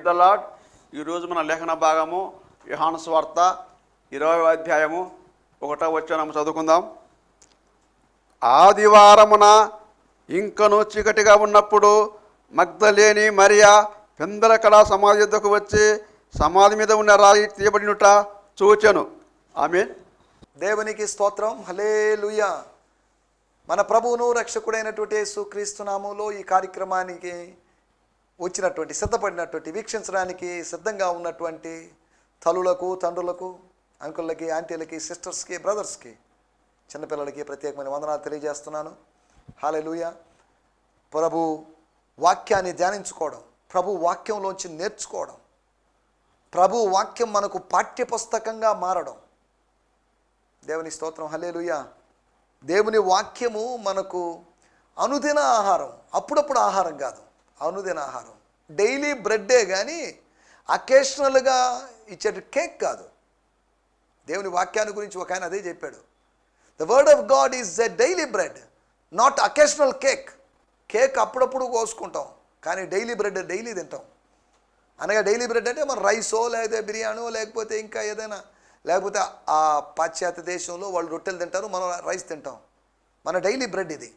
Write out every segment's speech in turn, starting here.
The lord. ఈరోజు మన లేఖన భాగము యోహాను సువార్త 20వ అధ్యాయము 1వ వచనం చదువుకుందాం. ఆదివారమున ఇంకను చీకటిగా ఉన్నప్పుడు మగ్దలేని మరియా పెందలకడ సమాధి యొద్దకు వచ్చి సమాధి మీద ఉన్న రాయి తీయబడినట చూచెను. ఆమేన్. దేవునికి స్తోత్రం. హల్లెలూయా. మన ప్రభువును రక్షకుడైనటువంటి యేసుక్రీస్తు నామములో ఈ కార్యక్రమానికి వచ్చినటువంటి సిద్ధపడినటువంటి వీక్షించడానికి సిద్ధంగా ఉన్నటువంటి తల్లులకు, తండ్రులకు, అంకుళ్ళకి, ఆంటీలకి, సిస్టర్స్కి, బ్రదర్స్కి, చిన్నపిల్లలకి ప్రత్యేకమైన వందనాలు తెలియజేస్తున్నాను. హల్లెలూయా. ప్రభు వాక్యాన్ని ధ్యానించుకోవడం, ప్రభు వాక్యంలోంచి నేర్చుకోవడం, ప్రభు వాక్యం మనకు పాఠ్యపుస్తకంగా మారడం. దేవుని స్తోత్రం. హల్లెలూయా. దేవుని వాక్యము మనకు అనుదిన ఆహారం, అప్పుడప్పుడు ఆహారం కాదు, అనుదిన ఆహారం. డైలీ బ్రెడ్డే కానీ అకేషనల్గా ఇచ్చే కేక్ కాదు. దేవుని వాక్యాన్ని గురించి ఒక ఆయన అదే చెప్పాడు. The word of God is a daily bread, not occasional cake. Cake అప్పుడప్పుడు కోసుకుంటాం, కానీ డైలీ బ్రెడ్ డైలీ తింటాం. అనగా డైలీ బ్రెడ్ అంటే మన రైసో లేకపోతే బిర్యానో లేకపోతే ఇంకా ఏదైనా, లేకపోతే ఆ పాశ్చాత్య దేశంలో వాళ్ళు రొట్టెలు తింటారు, మనం రైస్ తింటాం. మన డైలీ బ్రెడ్ ఇది.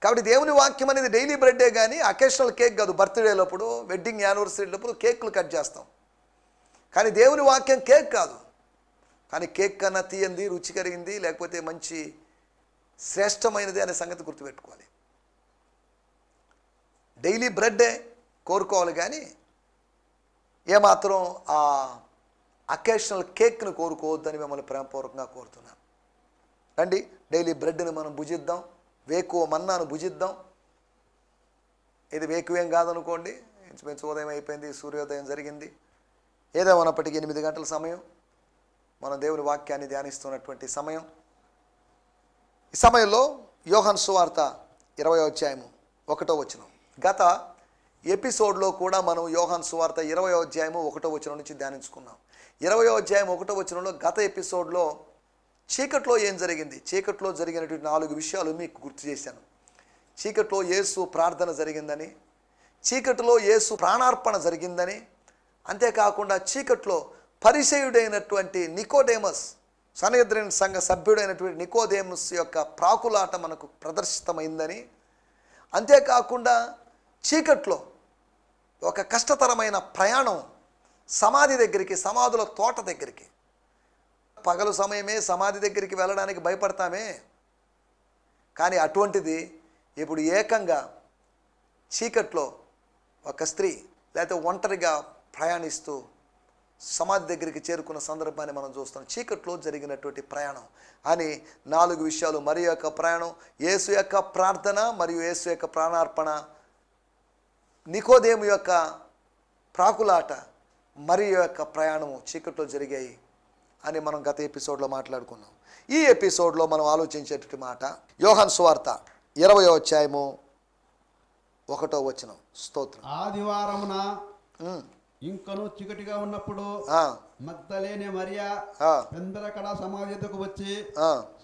కాబట్టి దేవుని వాక్యం అనేది డైలీ బ్రెడ్డే కానీ అకేషనల్ కేక్ కాదు. బర్త్డేలప్పుడు, వెడ్డింగ్ యానివర్సరీలప్పుడు కేకులు కట్ చేస్తాం, కానీ దేవుని వాక్యం కేక్ కాదు. కానీ కేక్ కన్నా తీయంది, రుచి కరిగింది, లేకపోతే మంచి శ్రేష్టమైనది అనే సంగతి గుర్తుపెట్టుకోవాలి. డైలీ బ్రెడ్డే కోరుకోవాలి, కానీ ఏమాత్రం ఆ అకేషనల్ కేక్ను కోరుకోవద్దని మిమ్మల్ని ప్రేమపూర్వకంగా కోరుతున్నాను. రండి, డైలీ బ్రెడ్ని మనం భుజిద్దాం, వేకువ మన్నాను భుజిద్దాం. ఇది వేకువేం కాదనుకోండి, ఇంచుమించు ఉదయం అయిపోయింది, సూర్యోదయం జరిగింది. ఏదేమన్నప్పటికీ 8 గంటల సమయం, మనం దేవుని వాక్యాన్ని ధ్యానిస్తున్నటువంటి సమయం. ఈ సమయంలో యోహాను సువార్త 20వ అధ్యాయము 1వ వచనం. గత ఎపిసోడ్లో కూడా మనం యోహాను సువార్త 20వ అధ్యాయము 1వ వచనం నుంచి ధ్యానించుకున్నాం. 20వ అధ్యాయం 1వ వచనంలో గత ఎపిసోడ్లో చీకట్లో ఏం జరిగింది, చీకట్లో జరిగినటువంటి 4 విషయాలు మీకు గుర్తు చేశాను. చీకట్లో యేసు ప్రార్థన జరిగిందని, చీకట్లో యేసు ప్రాణార్పణ జరిగిందని, అంతేకాకుండా చీకట్లో పరిసయుడైనటువంటి నికోదేమస్, సన్హెద్రిన్ సంఘ సభ్యుడైనటువంటి నికోదేమస్ యొక్క ప్రాకులాట మనకు ప్రదర్శితమైందని, అంతేకాకుండా చీకట్లో ఒక కష్టతరమైన ప్రయాణం సమాధి దగ్గరికి, సమాధుల తోట దగ్గరికి. పగలు సమయమే సమాధి దగ్గరికి వెళ్ళడానికి భయపడతామే, కానీ అటువంటిది ఇప్పుడు ఏకంగా చీకట్లో ఒక స్త్రీ లేకపోతే ఒంటరిగా ప్రయాణిస్తూ సమాధి దగ్గరికి చేరుకున్న సందర్భాన్ని మనం చూస్తాం. చీకట్లో జరిగినటువంటి ప్రయాణం అని 4 విషయాలు. మరియ యొక్క ప్రయాణం, యేసు యొక్క ప్రార్థన మరియు యేసు యొక్క ప్రాణార్పణ, నికోదేము యొక్క ప్రాకులాట, మరియ యొక్క ప్రయాణము చీకట్లో జరిగాయి అని మనం గత ఎపిసోడ్లో మాట్లాడుకున్నాం. ఈ ఎపిసోడ్లో మనం ఆలోచించేటువంటి మాట యోహాను సువార్త 20వ అధ్యాయము 1వ వచనం. స్తోత్రం. ఆదివారమున ఇంకను చీకటిగా ఉన్నప్పుడు మగ్దలేని మరియా పెందలకడ సమాధి యొద్దకు వచ్చి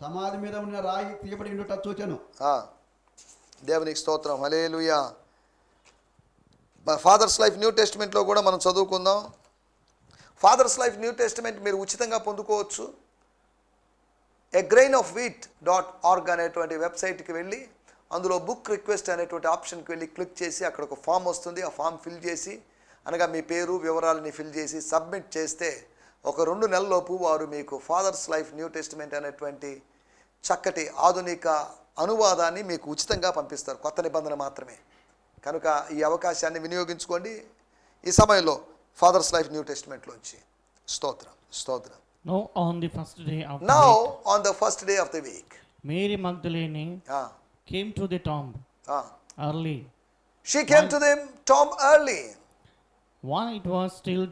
సమాధి మీద ఉన్న రాయి తీయబడి ఉండుట చూచెను. దేవునికి స్తోత్రం. హల్లెలూయా. ఫాదర్స్ లైఫ్ న్యూ టెస్టిమెంట్లో కూడా మనం చదువుకుందాం. ఫాదర్స్ లైఫ్ న్యూ టెస్టిమెంట్ మీరు ఉచితంగా పొందుకోవచ్చు. agrainofwheat.org అనేటువంటి వెబ్సైట్కి వెళ్ళి అందులో బుక్ రిక్వెస్ట్ అనేటువంటి ఆప్షన్కి వెళ్ళి క్లిక్ చేసి అక్కడ ఒక ఫామ్ వస్తుంది. ఆ ఫామ్ ఫిల్ చేసి, అనగా మీ పేరు వివరాలని ఫిల్ చేసి సబ్మిట్ చేస్తే ఒక 2 నెలలలోపు వారు మీకు ఫాదర్స్ లైఫ్ న్యూ టెస్టిమెంట్ అనేటువంటి చక్కటి ఆధునిక అనువాదాన్ని మీకు ఉచితంగా పంపిస్తారు. కొత్త నిబంధన మాత్రమే కనుక ఈ అవకాశాన్ని వినియోగించుకోండి. ఈ సమయంలో ఫాదర్స్ లైఫ్ న్యూ టెస్టిమెంట్లోంచి స్తోత్రం స్తోత్రం. Now on the first day of the week, Mary Magdalene came to the tomb early. She came to the tomb early. While it was still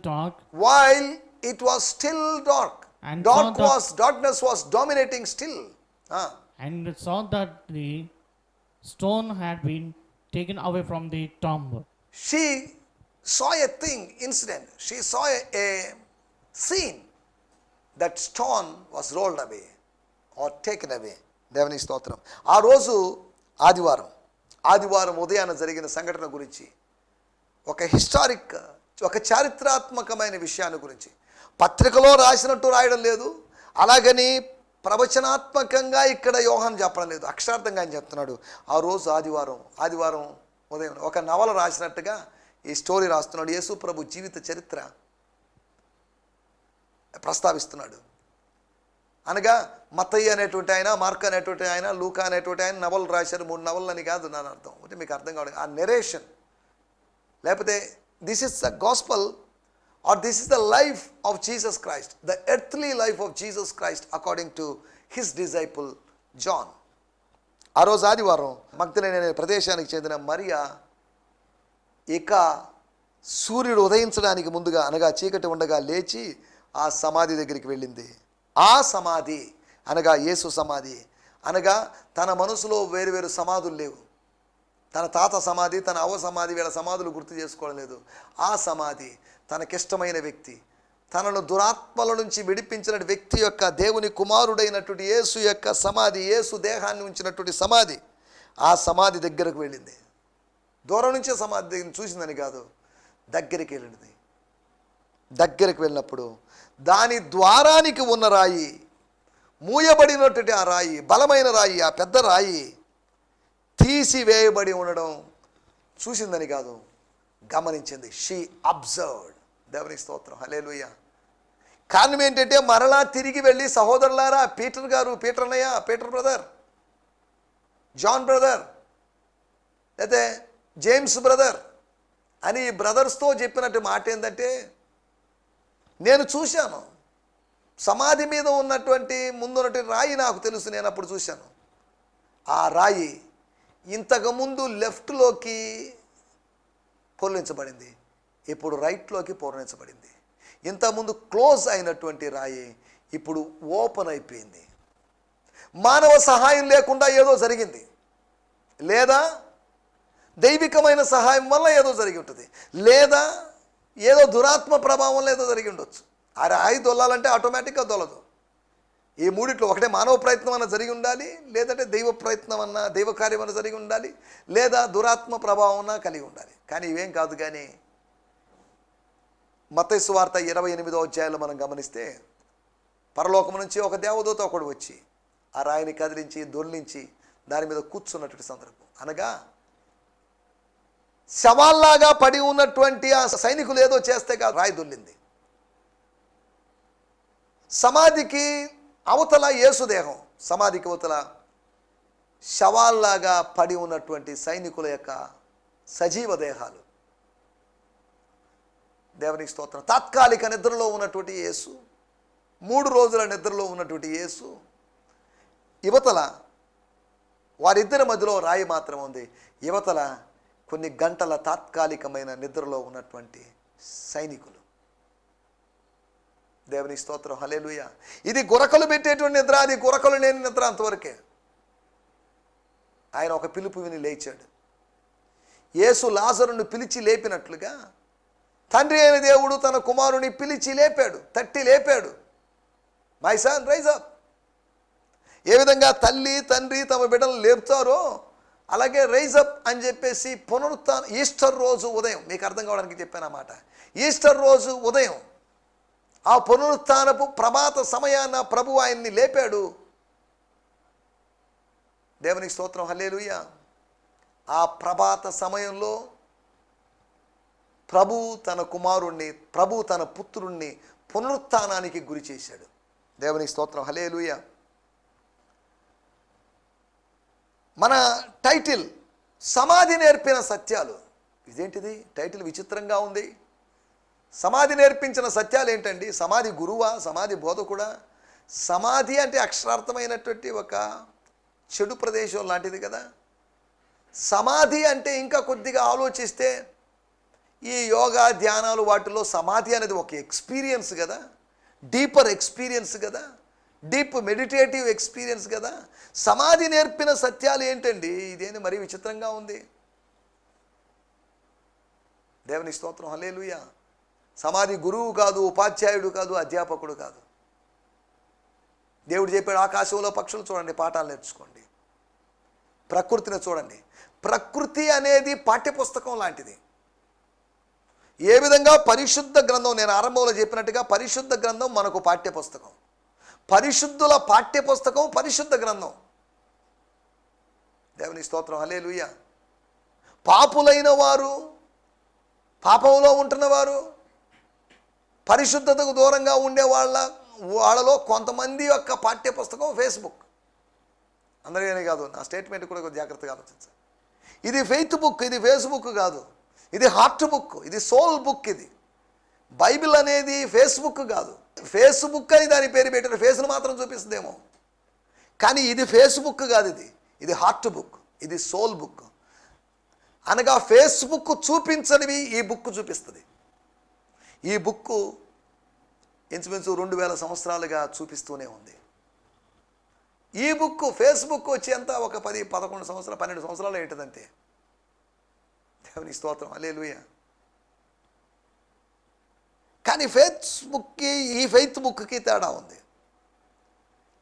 dark. And darkness was dominating still. And saw that the stone had been taken away from the tomb. She saw a incident. She saw a scene. That stone was rolled away or taken away. దేవుని స్తోత్రం. ఆ రోజు ఆదివారం ఉదయాన జరిగిన సంఘటన గురించి ఒక హిస్టారిక్ ఒక చారిత్రాత్మకమైన విషయాన్ని గురించి పత్రికలో రాసినట్టు రాయడం లేదు, అలాగని ప్రవచనాత్మకంగా ఇక్కడ యోహాను చెప్పడం లేదు, అక్షరార్థంగా ఆయన చెప్తున్నాడు. ఆ రోజు ఆదివారం ఉదయం ఒక నవల రాసినట్టుగా ఈ స్టోరీ రాస్తున్నాడు. యేసు ప్రభు జీవిత చరిత్ర ప్రస్తావిస్తున్నాడు. అనగా మత్తయి అనేటువంటి ఆయన, మార్క్ అనేటువంటి ఆయన, లూకా అనేటువంటి ఆయన నవలు రాశారు. 3 నవలు అని కాదు నా అర్థం, అంటే మీకు అర్థం కావడం ఆ నెరేషన్, లేకపోతే this is the gospel or this is the life of Jesus Christ, the earthly life of Jesus Christ according to his disciple John. ఆ రోజు ఆదివారం మగ్దలేనే అనే ప్రదేశానికి చెందిన మరియా ఇక సూర్యుడు ఉదయించడానికి ముందుగా, అనగా చీకటి ఉండగా లేచి ఆ సమాధి దగ్గరికి వెళ్ళింది. ఆ సమాధి అనగా యేసు సమాధి, అనగా తన మనసులో వేరు సమాధులు లేవు. తన తాత సమాధి, తన అవ్వ సమాధి, వీళ్ళ సమాధులు గుర్తు చేసుకోవడం లేదు. ఆ సమాధి తనకిష్టమైన వ్యక్తి, తనను దురాత్మల నుంచి విడిపించిన వ్యక్తి యొక్క దేవుని కుమారుడైనటువంటి యేసు యొక్క సమాధి, యేసు దేహాన్ని ఉంచినటువంటి సమాధి, ఆ సమాధి దగ్గరకు వెళ్ళింది. దూరం నుంచే సమాధి చూసిందని కాదు, దగ్గరికి వెళ్ళింది. దగ్గరికి వెళ్ళినప్పుడు దాని ద్వారానికి ఉన్న రాయి, మూయబడినటువంటి ఆ రాయి, బలమైన రాయి, ఆ పెద్ద రాయి తీసివేయబడి ఉండడం చూసిందని కాదు, గమనించింది. She observed. దేవునికి స్తోత్రం, హల్లెలూయా. కారణం ఏంటంటే మరలా తిరిగి వెళ్ళి సహోదరులారా, పీటర్ గారు, పీటర్ అన్నయ్య, పీటర్ బ్రదర్, జాన్ బ్రదర్, అయితే జేమ్స్ బ్రదర్ అని బ్రదర్స్తో చెప్పినట్టు మాట ఏంటంటే, నేను చూశాను సమాధి మీద ఉన్నటువంటి ముందున్నటువంటి రాయి నాకు తెలుసు, నేను అప్పుడు చూశాను. ఆ రాయి ఇంతకుముందు లెఫ్ట్లోకి పొర్లించబడింది, ఇప్పుడు రైట్లోకి పొర్లించబడింది. ఇంతకుముందు క్లోజ్ అయినటువంటి రాయి ఇప్పుడు ఓపెన్ అయిపోయింది. మానవ సహాయం లేకుండా ఏదో జరిగింది, లేదా దైవికమైన సహాయం వల్ల ఏదో జరిగి ఉంటుంది, లేదా ఏదో దురాత్మ ప్రభావంలో ఏదో జరిగి ఉండొచ్చు. ఆ రాయి దొల్లాలంటే ఆటోమేటిక్గా దొల్లదు. ఈ మూడిట్లో ఒకటే మానవ ప్రయత్నం అన్న జరిగి ఉండాలి, లేదంటే దైవ ప్రయత్నం అన్న, దైవ కార్యం అన్న జరిగి ఉండాలి, లేదా దురాత్మ ప్రభావం అన్న కలిగి ఉండాలి. కానీ ఇవేం కాదు. కానీ మత్తయి సువార్త 28వ అధ్యాయంలో మనం గమనిస్తే, పరలోకం నుంచి ఒక దేవదూత ఒకడు వచ్చి ఆ రాయిని కదిలించి దొర్లించి దాని మీద కూర్చున్నటువంటి సందర్భం. అనగా శవాల్లాగా పడి ఉన్నటువంటి ఆ సైనికులు ఏదో చేస్తే కాదు, రాయి దొల్లింది. సమాధికి అవతల యేసుదేహం, సమాధికి అవతల శవాల్లాగా పడి ఉన్నటువంటి సైనికుల యొక్క సజీవ దేహాలు. దేవునికి స్తోత్రం. తాత్కాలిక నిద్రలో ఉన్నటువంటి యేసు, 3 రోజుల నిద్రలో ఉన్నటువంటి యేసు, యువతల వారిద్దరి మధ్యలో రాయి మాత్రం ఉంది. యువతల కొన్ని గంటల తాత్కాలికమైన నిద్రలో ఉన్నటువంటి సైనికులు. దేవునికి స్తోత్రం, హల్లెలూయా. ఇది గురకలు పెట్టేటువంటి నిద్ర, అది గురకలు లేని నిద్ర అంతవరకే. ఆయన ఒక పిలుపు విని లేచాడు. యేసు లాజరును పిలిచి లేపినట్లుగా తండ్రి అయిన దేవుడు తన కుమారుని పిలిచి లేపాడు, తట్టి లేపాడు. My son rise up. ఏ విధంగా తల్లి తండ్రి తమ బిడ్డలు లేపుతారో అలాగే రైజ్ అప్ అని చెప్పేసి పునరుత్థానం, ఈస్టర్ రోజు ఉదయం, మీకు అర్థం కావడానికి చెప్పాను అన్నమాట. ఈస్టర్ రోజు ఉదయం ఆ పునరుత్థానపు ప్రభాత సమయాన ప్రభు ఆయన్ని లేపాడు. దేవునికి స్తోత్రం, హల్లెలూయా. ఆ ప్రభాత సమయంలో ప్రభు తన కుమారుణ్ణి, ప్రభు తన పుత్రుణ్ణి పునరుత్థానానికి గురి చేశాడు. దేవునికి స్తోత్రం, హల్లెలూయా. మన టైటిల్ సమాధి నేర్పిన సత్యాలు. ఇదేంటిది టైటిల్ విచిత్రంగా ఉంది. సమాధి నేర్పించిన సత్యాలు ఏంటండి? సమాధి గురువా, సమాధి బోధకుడా? సమాధి అంటే అక్షరార్థమైనటువంటి ఒక చెడు ప్రదేశం లాంటిది కదా. సమాధి అంటే ఇంకా కొద్దిగా ఆలోచిస్తే ఈ యోగా ధ్యానాలు వాటిలో సమాధి అనేది ఒక ఎక్స్పీరియన్స్ కదా, డీపర్ ఎక్స్పీరియన్స్ కదా, డీప్ మెడిటేటివ్ ఎక్స్పీరియన్స్ కదా. సమాధి నేర్పిన సత్యాలు ఏంటండి? ఇదేంటి మరీ విచిత్రంగా ఉంది. దేవుని స్తోత్రం, హల్లెలూయా. సమాధి గురువు కాదు, ఉపాధ్యాయుడు కాదు, అధ్యాపకుడు కాదు. దేవుడు చెప్పాడు, ఆకాశంలో పక్షులు చూడండి, పాఠాలు నేర్చుకోండి. ప్రకృతిని చూడండి. ప్రకృతి అనేది పాఠ్యపుస్తకం లాంటిది. ఏ విధంగా పరిశుద్ధ గ్రంథం, నేను ఆరంభంలో చెప్పినట్టుగా పరిశుద్ధ గ్రంథం మనకు పాఠ్యపుస్తకం, పరిశుద్ధుల పాఠ్యపుస్తకం పరిశుద్ధ గ్రంథం. దేవుని స్తోత్రం, హల్లెలూయా. పాపులైన వారు, పాపంలో ఉంటున్నవారు, పరిశుద్ధతకు దూరంగా ఉండే వాళ్ళలో కొంతమంది యొక్క పాఠ్యపుస్తకం ఫేస్బుక్. అందరికీ కాదు, నా స్టేట్మెంట్ కూడా కొంచెం జాగ్రత్తగా ఆలోచించాలి. ఇది ఫెయిత్ బుక్, ఇది ఫేస్బుక్ కాదు, ఇది హార్ట్ బుక్, ఇది సోల్ బుక్. ఇది బైబిల్ అనేది ఫేస్బుక్ కాదు. ఫేస్బుక్ అని దాని పేరు పెట్టారు, ఫేస్ను మాత్రం చూపిస్తుందేమో, కానీ ఇది ఫేస్బుక్ కాదు, ఇది హార్ట్ బుక్, ఇది సోల్ బుక్. అనగా ఫేస్బుక్ చూపించనివి ఈ బుక్ చూపిస్తుంది. ఈ బుక్ ఇంచుమించు 2000 సంవత్సరాలుగా చూపిస్తూనే ఉంది. ఈ బుక్ ఫేస్బుక్ వచ్చేంత ఒక 10-11 సంవత్సరాలు 12 సంవత్సరాలు ఏంటిదంతే. దేవుని స్తోత్రం, హల్లెలూయా. కానీ ఫేస్బుక్కి ఈ ఫెయిత్ బుక్కి తేడా ఉంది.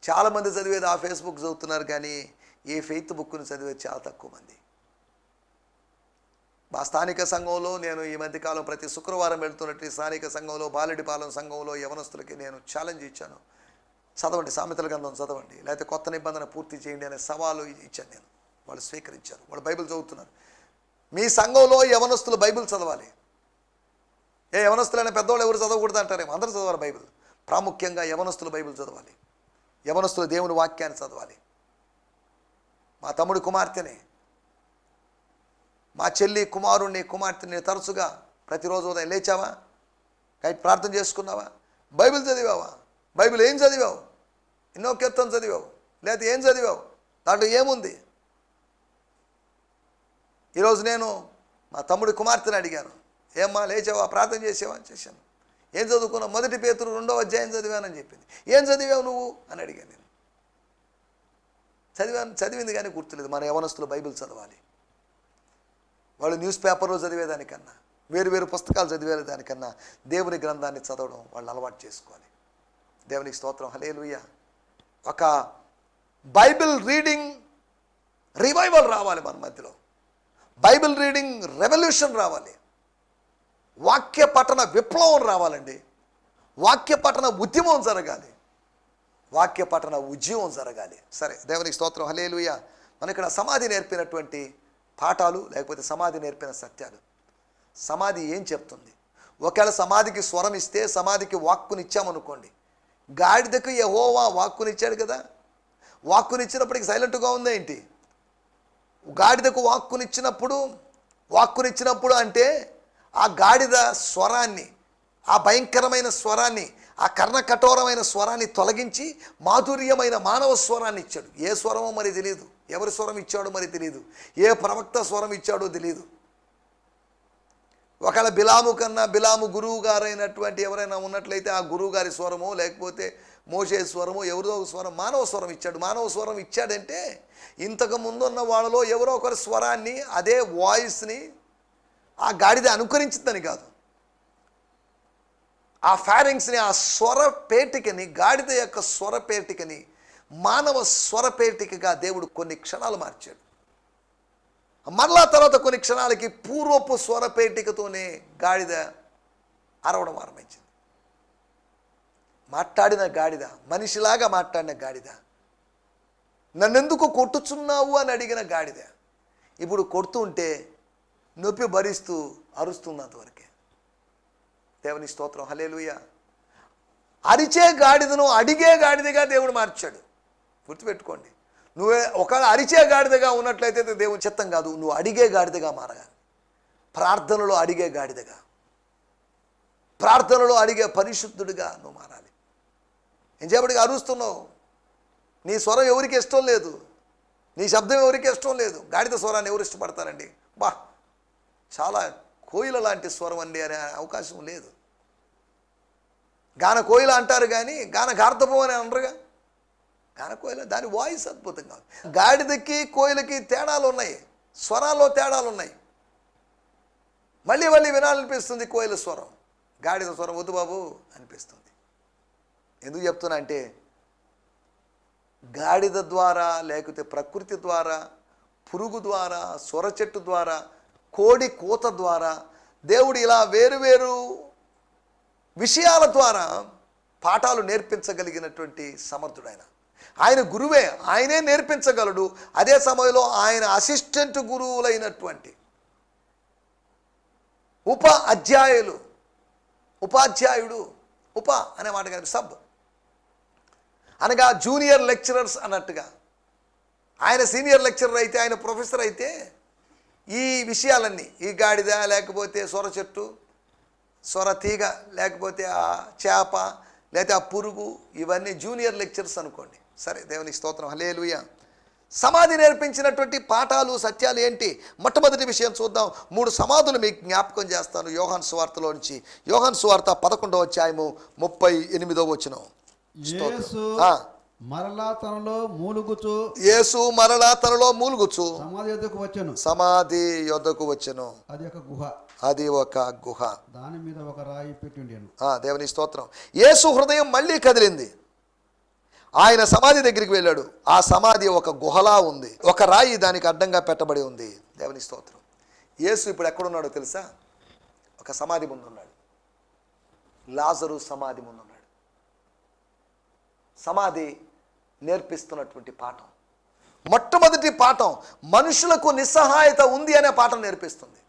చాలామంది చదివేది ఆ ఫేస్బుక్ చదువుతున్నారు, కానీ ఈ ఫెయిత్ బుక్ను చదివేది చాలా తక్కువ మంది. మా స్థానిక సంఘంలో నేను ఈ మధ్యకాలం ప్రతి శుక్రవారం వెళ్తున్నట్టు స్థానిక సంఘంలో, బాలెడిపాలెం సంఘంలో యవనస్తులకి నేను ఛాలెంజ్ ఇచ్చాను. చదవండి, సామెతల గ్రంథం చదవండి, లేకపోతే కొత్త నిబంధన పూర్తి చేయండి అనే సవాలు ఇచ్చాను నేను. వాళ్ళు స్వీకరించారు, వాళ్ళు బైబిల్ చదువుతున్నారు. మీ సంఘంలో యవనస్తులు బైబిల్ చదవాలి. యవనస్తులైన పెద్దవాళ్ళు ఎవరు చదవకూడదు అంటారేమో, అందరూ చదవాలి బైబిల్. ప్రాముఖ్యంగా యవనస్తులు బైబిల్ చదవాలి, యవనస్తులు దేవుని వాక్యాన్ని చదవాలి. మా తమ్ముడు కుమార్తెని, మా చెల్లి కుమారుణ్ణి, కుమార్తెని తరచుగా ప్రతిరోజు ఉదయం లేచావా, ప్రార్థన చేసుకున్నావా, బైబిల్ చదివావా, బైబిల్ ఏం చదివావు, ఎన్నో కీర్తన చదివావు, లేకపోతే ఏం చదివావు, దాంట్లో ఏముంది. ఈరోజు నేను మా తమ్ముడి కుమార్తెని అడిగాను, ఏమ్మా లేచావా, ప్రార్థన చేసావా అని. చేశాను. ఏం చదువుకున్నావు, 1 పేతురు 2వ అధ్యాయం చదివానని చెప్పింది. ఏం చదివావు నువ్వు అని అడిగాను నేను. చదివింది కానీ గుర్తులేదు. మన యవనస్తులు బైబిల్ చదవాలి. వాళ్ళు న్యూస్ పేపర్లో చదివేదానికన్నా, వేరు పుస్తకాలు చదివేదానికన్నా దేవుని గ్రంథాన్ని చదవడం వాళ్ళు అలవాటు చేసుకోవాలి. దేవునికి స్తోత్రం, హల్లెలూయా. ఒక బైబిల్ రీడింగ్ రివైవల్ రావాలి మన మధ్యలో. బైబిల్ రీడింగ్ రెవల్యూషన్ రావాలి. వాక్య పఠన విప్లవం రావాలండి. వాక్య పఠన ఉద్యమం జరగాలి, వాక్య పఠన ఉద్యమం జరగాలి. సరే, దేవునికి స్తోత్రం, హల్లెలూయా. మన ఇక్కడ సమాధి నేర్పినటువంటి పాఠాలు, లేకపోతే సమాధి నేర్పిన సత్యాలు. సమాధి ఏం చెప్తుంది? ఒకవేళ సమాధికి స్వరం ఇస్తే, సమాధికి వాక్కునిచ్చామనుకోండి, గాడిదకు యెహోవా వాక్కునిచ్చాడు కదా, వాక్కునిచ్చినప్పటికి సైలెంట్గా ఉందా ఏంటి? గాడిదకు వాక్కునిచ్చినప్పుడు అంటే ఆ గాడిద స్వరాన్ని, ఆ భయంకరమైన స్వరాన్ని, ఆ కర్ణకఠోరమైన స్వరాన్ని తొలగించి మాధుర్యమైన మానవ స్వరాన్ని ఇచ్చాడు. ఏ స్వరమో మరి తెలియదు, ఎవరి స్వరం ఇచ్చాడో మరి తెలియదు, ఏ ప్రవక్త స్వరం ఇచ్చాడో తెలియదు. ఒకవేళ బిలాము గురువు గారైనటువంటి ఎవరైనా ఉన్నట్లయితే ఆ గురువు గారి స్వరమో, లేకపోతే మోషే స్వరమో, ఎవరిదో ఒక స్వరం, మానవ స్వరం ఇచ్చాడు. మానవ స్వరం ఇచ్చాడంటే ఇంతకు ముందున్న వాళ్ళలో ఎవరో ఒకరి స్వరాన్ని, అదే వాయిస్ని ఆ గాడిద అనుకరించిందని కాదు, ఆ ఫారింగ్స్ని, ఆ స్వరపేటికని, గాడిద యొక్క స్వరపేటికని మానవ స్వరపేటికగా దేవుడు కొన్ని క్షణాలు మార్చాడు. మరలా తర్వాత కొన్ని క్షణాలకి పూర్వపు స్వరపేటికతోనే గాడిద అరవడం ఆరంభించింది. మాట్లాడిన గాడిద, మనిషిలాగా మాట్లాడిన గాడిద, నన్నెందుకు కొట్టుచున్నావు అని అడిగిన గాడిద, ఇప్పుడు కొడుతుంటే నొప్పి భరిస్తూ అరుస్తుంది అంతవరకే. దేవుని స్తోత్రం, హల్లెలూయా. అరిచే గాడిదను అడిగే గాడిదగా దేవుడు మార్చాడు. గుర్తుపెట్టుకోండి, నువ్వే ఒకవేళ అరిచే గాడిదగా ఉన్నట్లయితే దేవుని చిత్తం కాదు, నువ్వు అడిగే గాడిదగా మారగాలి. ప్రార్థనలో అడిగే గాడిదగా, ప్రార్థనలో అడిగే పరిశుద్ధుడిగా నువ్వు మారాలి. ఎంచేపటికి అరుస్తున్నావు, నీ స్వరం ఎవరికి ఇష్టం లేదు, నీ శబ్దం ఎవరికి ఇష్టం లేదు. గాడిద స్వరాన్ని ఎవరు ఇష్టపడతారండి? బా, చాలా కోయిల లాంటి స్వరం అండి అనే అవకాశం లేదు. గాన కోయిల అంటారు కానీ గాన గార్ధపం అని అనరుగా. గాన కోయిల, దాని వాయిస్ అద్భుతంగా ఉంది. గాడిదకి కోయిలకి తేడాలు ఉన్నాయి, స్వరాల్లో తేడాలు ఉన్నాయి. మళ్ళీ వినాలనిపిస్తుంది కోయిల స్వరం, గాడిద స్వరం వద్దు బాబు అనిపిస్తుంది. ఎందుకు చెప్తున్నా అంటే, గాడిద ద్వారా, లేకపోతే ప్రకృతి ద్వారా, పురుగు ద్వారా, సొర చెట్టు ద్వారా, కోడి కూత ద్వారా దేవుడు ఇలా వేరువేరు విషయాల ద్వారా పాఠాలు నేర్పించగలిగినటువంటి సమర్థుడు ఆయన. ఆయన గురువే, ఆయనే నేర్పించగలడు. అదే సమయంలో ఆయన అసిస్టెంట్ గురువులైనటువంటి ఉపాధ్యాయుడు, ఉప అనే మాట కాదు, సబ్ అనగా జూనియర్ లెక్చరర్స్ అన్నట్టుగా. ఆయన సీనియర్ లెక్చరర్ అయితే, ఆయన ప్రొఫెసర్ అయితే ఈ విషయాలన్నీ, ఈ గాడిద లేకపోతే సొర చెట్టు, సొర తీగ లేకపోతే ఆ చేప లేకపోతే ఆ పురుగు, ఇవన్నీ జూనియర్ లెక్చర్స్ అనుకోండి. సరే, దేవునికి స్తోత్రం, హల్లెలూయా. సమాధి నేర్పించినటువంటి పాఠాలు, సత్యాలు ఏంటి? మొట్టమొదటి విషయం చూద్దాం. 3 సమాధులు మీకు జ్ఞాపకం చేస్తాను యోహాను సువార్తలో నుంచి. యోహాను సువార్త 11వ అధ్యాయము 38వ వచనం. యేసు మరలా తనలో మూలుగుచు సమాధి యొద్దకు వచ్చెను. అది ఒక గుహ, దాని మీద ఒక రాయి పెట్టి ఉండెను. దేవుని స్తోత్రం. యేసు హృదయం మళ్ళీ కదిలింది. ఆయన సమాధి దగ్గరికి వెళ్ళాడు. ఆ సమాధి ఒక గుహలా ఉంది, ఒక రాయి దానికి అడ్డంగా పెట్టబడి ఉంది. దేవుని స్తోత్రం. యేసు ఇప్పుడు ఎక్కడున్నాడో తెలుసా? ఒక సమాధి ముందు ఉన్నాడు. లాజరు సమాధి ముందు ఉన్నాడు. సమాధి నేర్పిస్తున్నటువంటి పాఠం, మొట్టమొదటి పాఠం, మనుషులకు నిస్సహాయత ఉంది అనే పాఠం నేర్పిస్తుంది.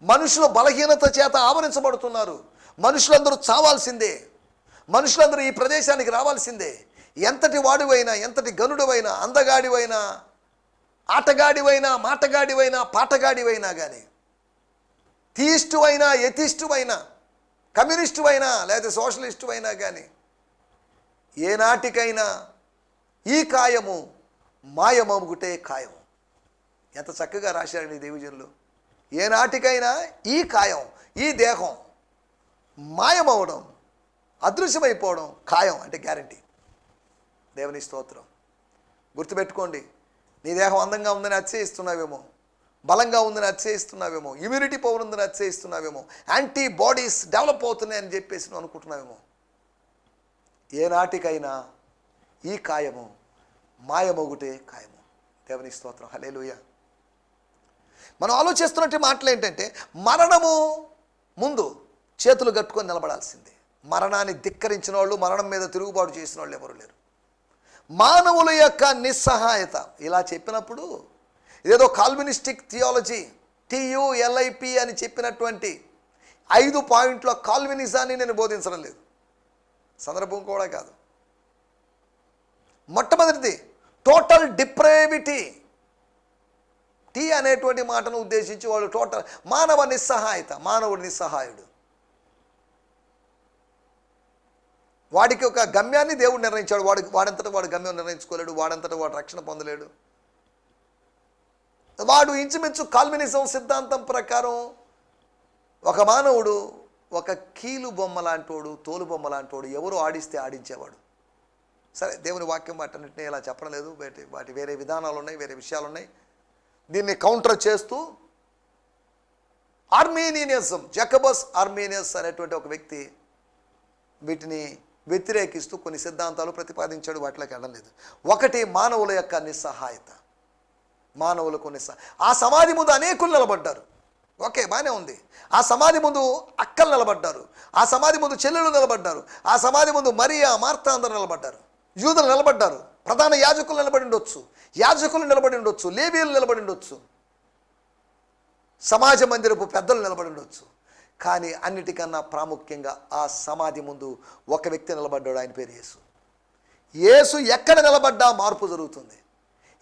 మనుషులు బలహీనత చేత ఆవరించబడుతున్నారు. మనుషులందరూ చావాల్సిందే. మనుషులందరూ ఈ ప్రదేశానికి రావాల్సిందే. ఎంతటి వాడివైనా, ఎంతటి గనుడివైనా, అందగాడివైనా, ఆటగాడివైనా, మాటగాడివైనా, పాటగాడివైనా కానీ, థీయిస్టువైనా, ఎథిస్టువైనా, కమ్యూనిస్టువైనా లేదా సోషలిస్టువైనా కానీ, ఏనాటికైనా ఈ కాయము మాయమగుటే ఖాయం. ఎంత చక్కగా రాశారండి దేవజనులు. ఏనాటికైనా ఈ కాయం, ఈ దేహం మాయమవడం, అదృశ్యమైపోవడం ఖాయం, అంటే గ్యారంటీ. దేవుని స్తోత్రం. గుర్తుపెట్టుకోండి, నీ దేహం అందంగా ఉందని అతిశయిస్తున్నావేమో, బలంగా ఉందని అతిశయిస్తున్నావేమో, ఇమ్యూనిటీ పవర్ ఉందని అతిశయిస్తున్నావేమో, యాంటీబాడీస్ డెవలప్ అవుతున్నాయని చెప్పేసి నువ్వు అనుకుంటున్నావేమో. ఏనాటికైనా ఈ కాయము మాయమొగుటే ఖాయము. దేవుని స్తోత్రం, హల్లెలూయా. మనం ఆలోచిస్తున్నట్టు మాటలు ఏంటంటే, మరణము ముందు చేతులు కట్టుకొని నిలబడాల్సిందే. మరణాన్ని ధిక్కరించిన వాళ్ళు, మరణం మీద తిరుగుబాటు చేసిన వాళ్ళు ఎవరు లేరు. మానవుల యొక్క నిస్సహాయత ఇలా చెప్పినప్పుడు ఏదో కాల్వినిస్టిక్ థియాలజీ TULIP అని చెప్పినటువంటి 5 పాయింట్ల కాల్వినిజాన్ని నేను బోధించడం లేదు, సందర్భం కూడా కాదు. మొట్టమొదటిది టోటల్ డిప్రేవిటీ. టీ అనేటువంటి మాటను ఉద్దేశించి వాళ్ళు టోటల్ మానవ నిస్సహాయత. మానవుడు నిస్సహాయుడు. వాడికి ఒక గమ్యాన్ని దేవుడు నిర్ణయించాడు. వాడంతటా వాడు గమ్యం నిర్ణయించుకోలేడు. వాడంతటా వాడు రక్షణ పొందలేడు. వాడు ఇంచుమించు కాల్వినిజం సిద్ధాంతం ప్రకారం ఒక మానవుడు ఒక కీలు బొమ్మ లాంటోడు, తోలు బొమ్మ లాంటోడు, ఎవరు ఆడిస్తే ఆడించేవాడు. సరే, దేవుని వాక్యం వాటన్నిటిని ఇలా చెప్పడం లేదు, వాటి వేరే విధానాలు ఉన్నాయి, వేరే విషయాలు ఉన్నాయి. దీన్ని కౌంటర్ చేస్తూ ఆర్మేనియనిజం, జకబస్ ఆర్మేనియస్ అనేటువంటి ఒక వ్యక్తి వీటిని వ్యతిరేకిస్తూ కొన్ని సిద్ధాంతాలు ప్రతిపాదించాడు. వాటిలోకి వెళ్ళడం లేదు. ఒకటి, మానవుల యొక్క నిస్సహాయత. మానవులకు ఆ సమాధి ముందు అనేకులు నిలబడ్డారు. ఓకే, బాగానే ఉంది. ఆ సమాధి ముందు అక్కలు నిలబడ్డారు. ఆ సమాధి ముందు చెల్లెలు నిలబడ్డారు. ఆ సమాధి ముందు మరియా, మార్తా అందరూ నిలబడ్డారు. యూదులు నిలబడ్డారు. ప్రధాన యాజకులు నిలబడి ఉండొచ్చు, యాజకులు నిలబడి ఉండొచ్చు, లేవీయులు నిలబడి ఉండొచ్చు, సమాజ మందిరపు పెద్దలు నిలబడి ఉండొచ్చు. కానీ అన్నిటికన్నా ప్రాముఖ్యంగా ఆ సమాధి ముందు ఒక వ్యక్తి నిలబడ్డాడు. ఆయన పేరు యేసు. యేసు ఎక్కడ నిలబడ్డా మార్పు జరుగుతుంది.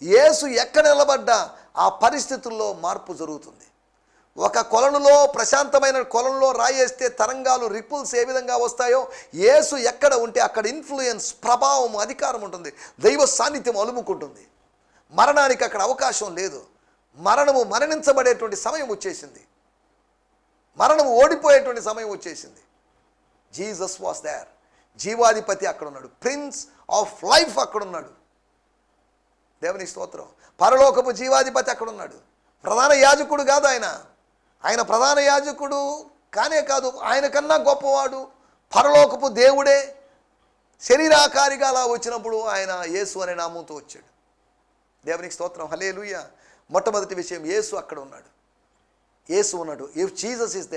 యేసు ఎక్కడ నిలబడ్డా ఆ పరిస్థితుల్లో మార్పు జరుగుతుంది. ఒక కొలనులో, ప్రశాంతమైన కొలనులో రాయేస్తే తరంగాలు, రిపుల్స్ ఏ విధంగా వస్తాయో, యేసు ఎక్కడ ఉంటే అక్కడ ఇన్ఫ్లుయెన్స్, ప్రభావం, అధికారం ఉంటుంది. దైవ సాన్నిధ్యం అలుముకుంటుంది. మరణానికి అక్కడ అవకాశం లేదు. మరణము మరణించబడేటువంటి సమయం వచ్చేసింది. మరణము ఓడిపోయేటువంటి సమయం వచ్చేసింది. Jesus was there. జీవాధిపతి అక్కడ ఉన్నాడు. ప్రిన్స్ ఆఫ్ లైఫ్ అక్కడ ఉన్నాడు. దేవుని స్తోత్రం. పరలోకపు జీవాధిపతి అక్కడ ఉన్నాడు. ప్రధాన యాజకుడు కాదు ఆయన. ఆయన ప్రధాన యాజకుడు కానే కాదు, ఆయన కన్నా గొప్పవాడు. పరలోకపు దేవుడే శరీరాకారిగా అలా వచ్చినప్పుడు ఆయన యేసు అనే నామంతో వచ్చాడు. దేవునికి స్తోత్రం, హల్లెలూయా. మొట్టమొదటి విషయం, యేసు అక్కడ ఉన్నాడు. యేసు ఉన్నాడు. If Jesus is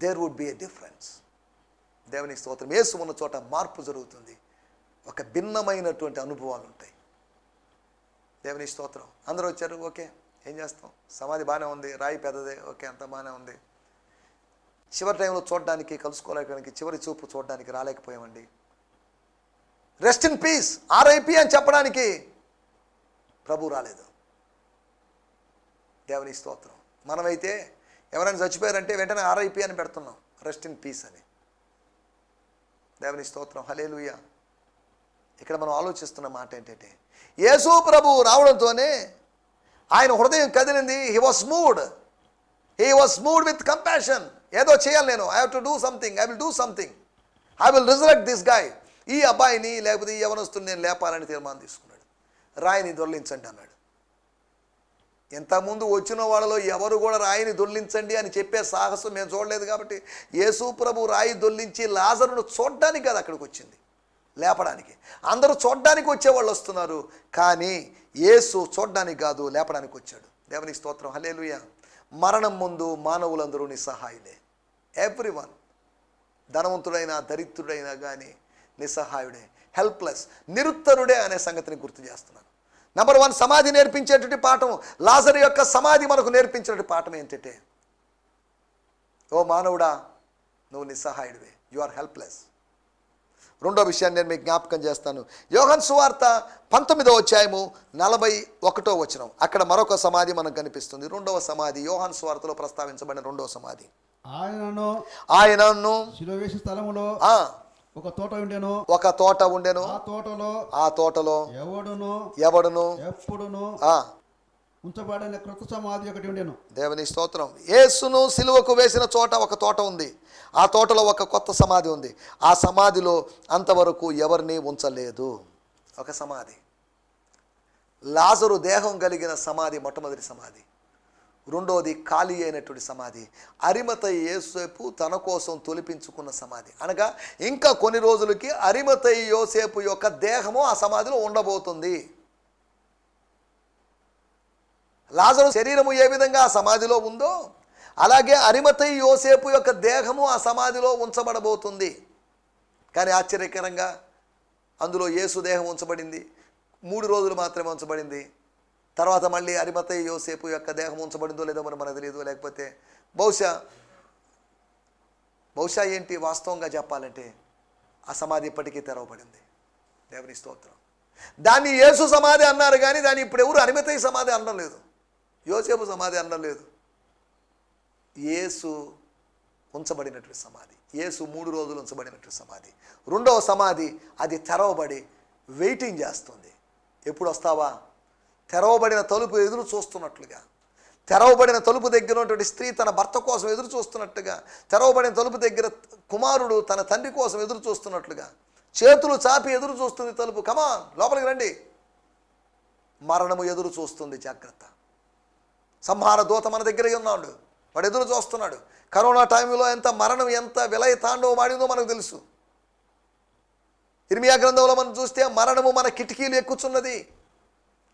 there would be a difference. దేవునికి స్తోత్రం. యేసు ఉన్న చోట మార్పు జరుగుతుంది, ఒక భిన్నమైనటువంటి అనుభవాలు ఉంటాయి. దేవునికి స్తోత్రం. అందరూ వచ్చారు, ఓకే ఏం చేస్తాం, సమాధి బాగానే ఉంది, రాయి పెద్దదే, ఓకే అంత బాగానే ఉంది. చివరి టైంలో చూడడానికి, కలుసుకోలేకపోవడానికి, చివరి చూపు చూడడానికి రాలేకపోయామండి. రెస్ట్ ఇన్ పీస్, ఆర్ఐపి అని చెప్పడానికి ప్రభు రాలేదు. దేవుని స్తోత్రం. మనమైతే ఎవరైనా చచ్చిపోయారంటే వెంటనే ఆర్ఐపి అని పెడుతున్నాం, రెస్ట్ ఇన్ పీస్ అని. దేవుని స్తోత్రం. హల్లెలూయా. ఇక్కడ మనం ఆలోచిస్తున్న మాట ఏంటంటే, యేసు ప్రభు రావడంతోనే ఆయన హృదయం కదిలింది. He was moved with compassion. ఏదో చేయాలి నేను, I have to do something, I will do something, I will resurrect this guy. ఈ అబ్బాయిని లేకపోతే ఈ యవనస్తుని నేను లేపాలని తీర్మానం తీసుకున్నాడు. రాయిని దొర్లించండి అన్నాడు. ఇంతకుముందు వచ్చిన వాళ్ళలో ఎవరు కూడా రాయిని దొర్లించండి అని చెప్పే సాహసం మేము చూడలేదు. కాబట్టి యేసు ప్రభు రాయి దొర్లించి లాజరును చూడడానికి కాదు అక్కడికి వచ్చింది, లేపడానికి. అందరూ చూడడానికి వచ్చేవాళ్ళు వస్తున్నారు, కానీ యేసు చూడడానికి కాదు, లేపడానికి వచ్చాడు. దేవునికి స్తోత్రం. హల్లెలూయా. మరణం ముందు మానవులందరూ నిస్సహాయులే. ఎవ్రీవన్, ధనవంతుడైనా దరిద్రుడైనా కానీ నిస్సహాయుడే, హెల్ప్లెస్, నిరుత్తరుడే అనే సంగతిని గుర్తు చేస్తున్నాను. నెంబర్ 1, సమాధి నేర్పించేటువంటి పాఠం, లాజరు యొక్క సమాధి మనకు నేర్పించేటువంటి పాఠం ఏంటంటే, ఓ మానవుడా నువ్వు నిస్సహాయుడివే, యు ఆర్ హెల్ప్లెస్. రెండో విషయాన్ని నేను మీకు జ్ఞాపకం చేస్తాను. యోహాను సువార్త 19వ అధ్యాయము 41వ వచనం. అక్కడ మరొక సమాధి మనకు కనిపిస్తుంది. రెండవ సమాధి, యోహాను సువార్తలో ప్రస్తావించబడిన రెండవ సమాధి. ఆయనను శిలువ వేసే స్థలములో ఒక తోట ఉండెను. ఆ తోటలో ఎవడును ఎప్పుడును ఉంచబడిన క్రొత్త సమాధి ఒకటి ఉండెను. దేవుని స్తోత్రం. యేసును సిలువకు వేసిన చోట ఒక తోట ఉంది. ఆ తోటలో ఒక కొత్త సమాధి ఉంది. ఆ సమాధిలో అంతవరకు ఎవరిని ఉంచలేదు. ఒక సమాధి, లాజరు దేహం కలిగిన సమాధి మొట్టమొదటి సమాధి. రెండోది ఖాళీ అయినటువంటి సమాధి, అరిమతయి యోసేపు తన కోసం తొలిపించుకున్న సమాధి. అనగా ఇంకా కొన్ని రోజులకి అరిమతయి యోసేపు యొక్క దేహము ఆ సమాధిలో ఉండబోతుంది. లాజరు శరీరము ఏ విధంగా ఆ సమాధిలో ఉందో అలాగే అరిమతయి యోసేపు యొక్క దేహము ఆ సమాధిలో ఉంచబడబోతుంది. కానీ ఆశ్చర్యకరంగా అందులో యేసు దేహం ఉంచబడింది. 3 రోజులు మాత్రమే ఉంచబడింది. తర్వాత మళ్ళీ అరిమతయి యోసేపు యొక్క దేహం ఉంచబడిందో లేదో మనకు తెలియదు. లేకపోతే బహుశా ఏంటి, వాస్తవంగా చెప్పాలంటే ఆ సమాధి ఇప్పటికీ తెరవబడింది. దేవుని స్తోత్రం. దాన్ని యేసు సమాధి అన్నారు, కానీ దాన్ని ఇప్పుడు ఎవరు అరిమతయి సమాధి అనడం లేదు, యోసేపు సమాధి అనడం లేదు. యేసు ఉంచబడినటువంటి సమాధి, యేసు 3 రోజులు ఉంచబడినటువంటి సమాధి. రెండవ సమాధి అది తెరవబడి వెయిటింగ్ చేస్తుంది. ఎప్పుడు వస్తావా? తెరవబడిన తలుపు ఎదురు చూస్తున్నట్లుగా, తెరవబడిన తలుపు దగ్గర ఉన్నటువంటి స్త్రీ తన భర్త కోసం ఎదురు చూస్తున్నట్టుగా, తెరవబడిన తలుపు దగ్గర కుమారుడు తన తండ్రి కోసం ఎదురు చూస్తున్నట్లుగా చేతులు చాపి ఎదురు చూస్తుంది తలుపు. కమాన్, లోపలికి రండి. మరణము ఎదురు చూస్తుంది, జాగ్రత్త. సంహార దూత మన దగ్గర ఉన్నాడు, వాడు ఎదురు చూస్తున్నాడు. కరోనా టైంలో మరణం ఎంత విలయ తాండవం ఆడిందో మనకు తెలుసు. ఇర్మియా గ్రంథంలో మనం చూస్తే మరణము మన కిటికీలు ఎక్కుచున్నది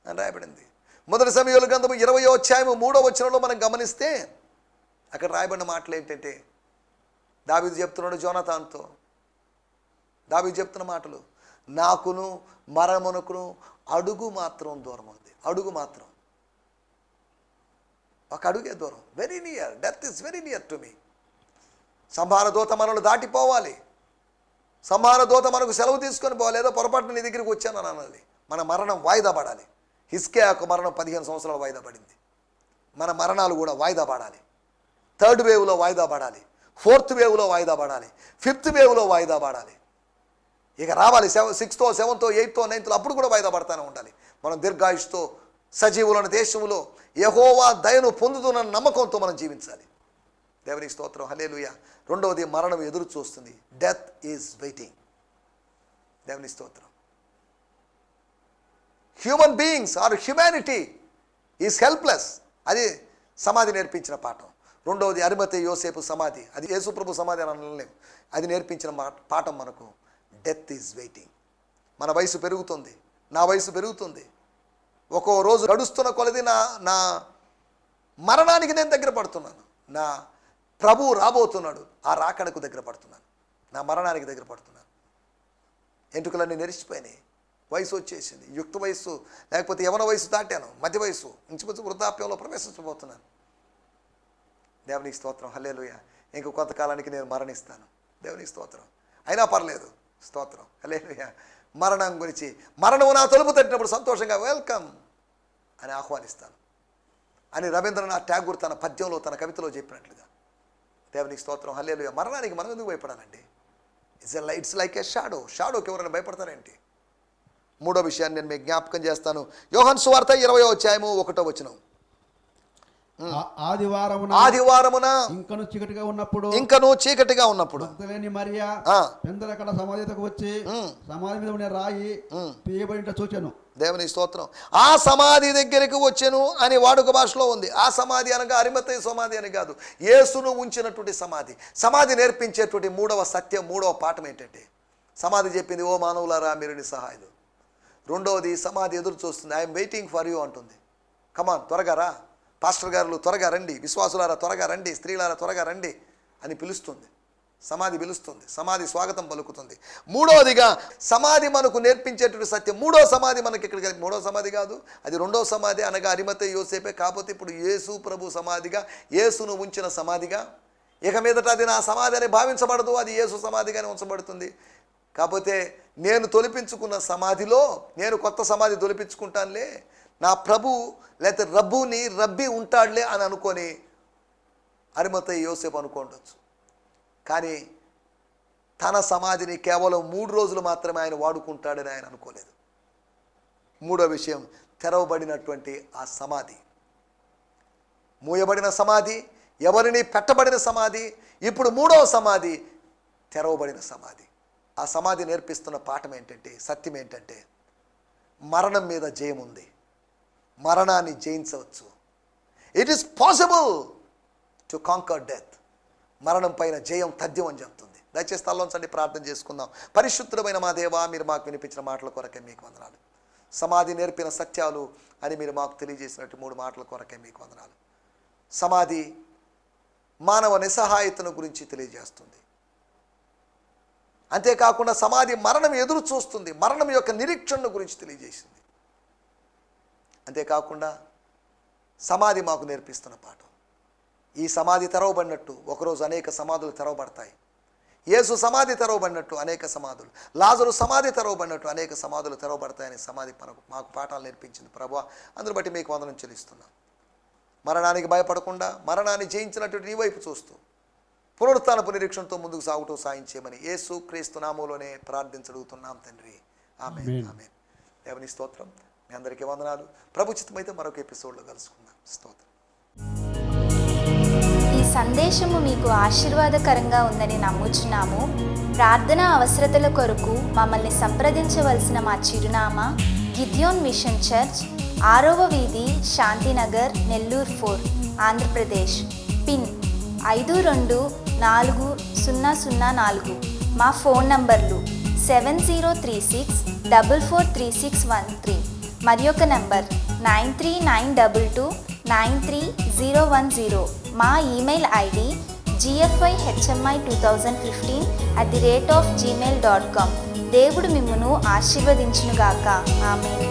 అని రాయబడింది. మొదటి సమూయేలు గ్రంథము 20వ అధ్యాయము 3వ వచనంలో మనం గమనిస్తే అక్కడ రాయబడిన మాటలు ఏంటంటే, దావీదు చెప్తున్నాడు జోనాతాన్తో, దావీదు చెప్తున్న మాటలు, నాకును మరణమునకును అడుగు మాత్రం దూరం ఉంది. అడుగు మాత్రం, ఒక అడుగే దూరం. Very near, death is very near to me. సంహార దూత మనల్ని దాటిపోవాలి. సంహార దూత మనకు సెలవు తీసుకొని పోవాలి. ఏదో పొరపాటున నీ దగ్గరికి వచ్చాను అని అనాలి. మన మరణం వాయిదా పడాలి. హిజ్కియా యొక్క మరణం 15 సంవత్సరాలు వాయిదా పడింది. మన మరణాలు కూడా వాయిదా పడాలి. 3rd వేవ్లో వాయిదా పడాలి, 4th వేవ్లో వాయిదా పడాలి, 5th వేవ్లో వాయిదా పడాలి. ఇక రావాలి 6th, 7th, 8th, 9th అప్పుడు కూడా వాయిదా పడతానే ఉండాలి. మనం దీర్ఘాయుష్తో సజీవులను దేశంలో యెహోవా దయను పొందుతున్న నమ్మకంతో మనం జీవించాలి. దేవునికి స్తోత్రం. హల్లెలూయా. రెండవది, మరణం ఎదురు చూస్తుంది. Death is waiting. దేవునికి స్తోత్రం. Human beings or humanity is helpless. అది సమాధి నేర్పించిన పాఠం. రెండవది అరిమతయి యోసేపు సమాధి, అది యేసుప్రభు సమాధి అని అనలేము. అది నేర్పించిన పాఠం మనకు డెత్ ఈజ్ వెయిటింగ్. మన వయసు పెరుగుతుంది, నా వయసు పెరుగుతుంది. ఒక్కో రోజు గడుస్తున్న కొలది నా మరణానికి నేను దగ్గర పడుతున్నాను. నా ప్రభువు రాబోతున్నాడు, ఆ రాకడకు దగ్గర పడుతున్నాను. నా మరణానికి దగ్గర పడుతున్నాను. ఎంటుకలన్నీ నెరిచిపోయినాయి, వయసు వచ్చేసింది, యుక్త వయసు లేకపోతే యవన వయసు దాటాను, మధ్య వయసు ఇంచుమించు వృద్ధాప్యంలో ప్రవేశించబోతున్నాను. దేవునికి స్తోత్రం, హల్లెలూయా. ఇంక కొంతకాలానికి నేను మరణిస్తాను. దేవునికి స్తోత్రం. అయినా పర్లేదు, స్తోత్రం, హల్లెలూయా. మరణం గురించి, మరణము నా తలుపు తట్టినప్పుడు సంతోషంగా వెల్కమ్ అని ఆహ్వానిస్తాను అని రవీంద్రనాథ్ ఠాగూర్ తన పద్యంలో, తన కవితలో చెప్పినట్లుగా. దేవునికి స్తోత్రం, హల్లెలూయా. మరణానికి మనం ఎందుకు భయపడాలండి? ఇట్స్ లైక్ ఏ షాడోకి ఎవరైనా భయపడతారేంటి? మూడో విషయాన్ని నేను మీకు జ్ఞాపకం చేస్తాను. యోహాను సువార్త 20వ అధ్యాయము 1వ వచనం. ఆదివారమున ఇంకను చీకటిగా ఉన్నప్పుడు మగ్దలేని మరియా పెందలకడ సమాధి యొద్దకు వచ్చి సమాధి మీద ఉన్న రాయి తీయబడిన చూచెను. దేవుని స్తోత్రం. ఆ సమాధి దగ్గరికి వచ్చెను అని వాడుక భాషలో ఉంది. ఆ సమాధి అనగా అరిమతయి సమాధి అని కాదు, యేసును ఉంచినటువంటి సమాధి. సమాధి నేర్పించేటువంటి మూడవ సత్యం, మూడవ పాఠం ఏంటంటే, సమాధి చెప్పింది, ఓ మానవులారా మీరు నిస్సహాయులు. రెండవది, సమాధి ఎదురు చూస్తుంది, ఐఎమ్ వెయిటింగ్ ఫర్ యూ అంటుంది. కమాన్, త్వరగా రా, పాస్టర్ గారు త్వరగా రండి, విశ్వాసులారా త్వరగా రండి, స్త్రీలారా త్వరగా రండి అని పిలుస్తుంది. సమాధి పిలుస్తుంది, సమాధి స్వాగతం పలుకుతుంది. మూడవదిగా సమాధి మనకు నేర్పించేటువంటి సత్యం. మూడో సమాధి మనకి ఇక్కడ, మూడో సమాధి కాదు, అది రెండో సమాధి అనగా అరిమతయి యోసేపే. కాకపోతే ఇప్పుడు యేసు ప్రభు సమాధిగా, యేసును ఉంచిన సమాధిగా. ఇక మీదట అది నా సమాధి అని భావించబడదు, అది యేసు సమాధిగానే ఉంచబడుతుంది. కాకపోతే నేను తొలిపించుకున్న సమాధిలో నేను కొత్త సమాధి తొలిపించుకుంటానులే, నా ప్రభు లేకపోతే రబ్బుని రబ్బీ ఉంటాడులే అని అనుకొని అరిమతయి యోసేపు అనుకోండొచ్చు. కానీ తన సమాధిని కేవలం 3 రోజులు మాత్రమే ఆయన వాడుకుంటాడని ఆయన అనుకోలేదు. మూడో విషయం, తెరవబడినటువంటి ఆ సమాధి, మూయబడిన సమాధి, ఎవరిని పెట్టబడిన సమాధి. ఇప్పుడు మూడవ సమాధి, తెరవబడిన సమాధి. ఆ సమాధి నేర్పిస్తున్న పాఠం ఏంటంటే, సత్యం ఏంటంటే, మరణం మీద జయం ఉంది, మరణాన్ని జయించవచ్చు. It is possible to conquer death. మరణం పైన జయం తథ్యం అని చెప్తుంది. దయచేసి స్థలంలోంచండి, ప్రార్థన చేసుకుందాం. పరిశుద్ధమైన మా దేవా, మీరు మాకు వినిపించిన మాటల కొరకే మీకు వందనాలు. సమాధి నేర్పిన సత్యాలు అని మీరు మాకు తెలియజేసినట్టు 3 మాటల కొరకే మీకు వందనాలు. సమాధి మానవ నిస్సహాయతను గురించి తెలియజేస్తుంది. అంతేకాకుండా సమాధి మరణం ఎదురు చూస్తుంది, మరణం యొక్క నిరీక్షణ గురించి తెలియజేసింది. అంతేకాకుండా సమాధి మాకు నేర్పిస్తున్న పాఠం, ఈ సమాధి తెరవబడినట్టు ఒకరోజు అనేక సమాధులు తెరవబడతాయి. యేసు సమాధి తెరవబడినట్టు అనేక సమాధులు, లాజరు సమాధి తెరవబడినట్టు అనేక సమాధులు తెరవబడతాయని సమాధి మాకు పాఠాలు నేర్పించింది. ప్రభువా, అందును బట్టి మీకు వందనం చెల్లిస్తున్నాం. మరణానికి భయపడకుండా మరణాన్ని జయించినటువంటి నీ వైపు చూస్తూ పునరుత్థానపు నిరీక్షణతో ముందుకు సాగుతూ సాయం చేయమని యేసు క్రీస్తు నామములోనే ప్రార్థించడుగుతున్నాం తండ్రి, ఆమేన్, ఆమేన్. దేవుని స్తోత్రం. మీ అందరికీ వందనాలు. ప్రభు చిత్తమైతే మరొక ఎపిసోడ్లో కలుసుకుందాం. స్తోత్రం. ఈ సందేశము మీకు ఆశీర్వాదకరంగా ఉందని నమ్ముచున్నాము. ప్రార్థనా అవసరతల కొరకు మమ్మల్ని సంప్రదించవలసిన మా చిరునామా గిద్యోన్ మిషన్ చర్చ్, 6వ వీధి, శాంతినగర్, నెల్లూరు 4, ఆంధ్రప్రదేశ్. పిన్ 524004. మా ఫోన్ నంబర్లు 7036443613 మరి ఒక నంబర్ 9392293010. మా ఈమెయిల్ ఐడి gfihmi2015@gmail.com. దేవుడు మిమ్మును ఆశీర్వదించునుగాక. ఆమేన్.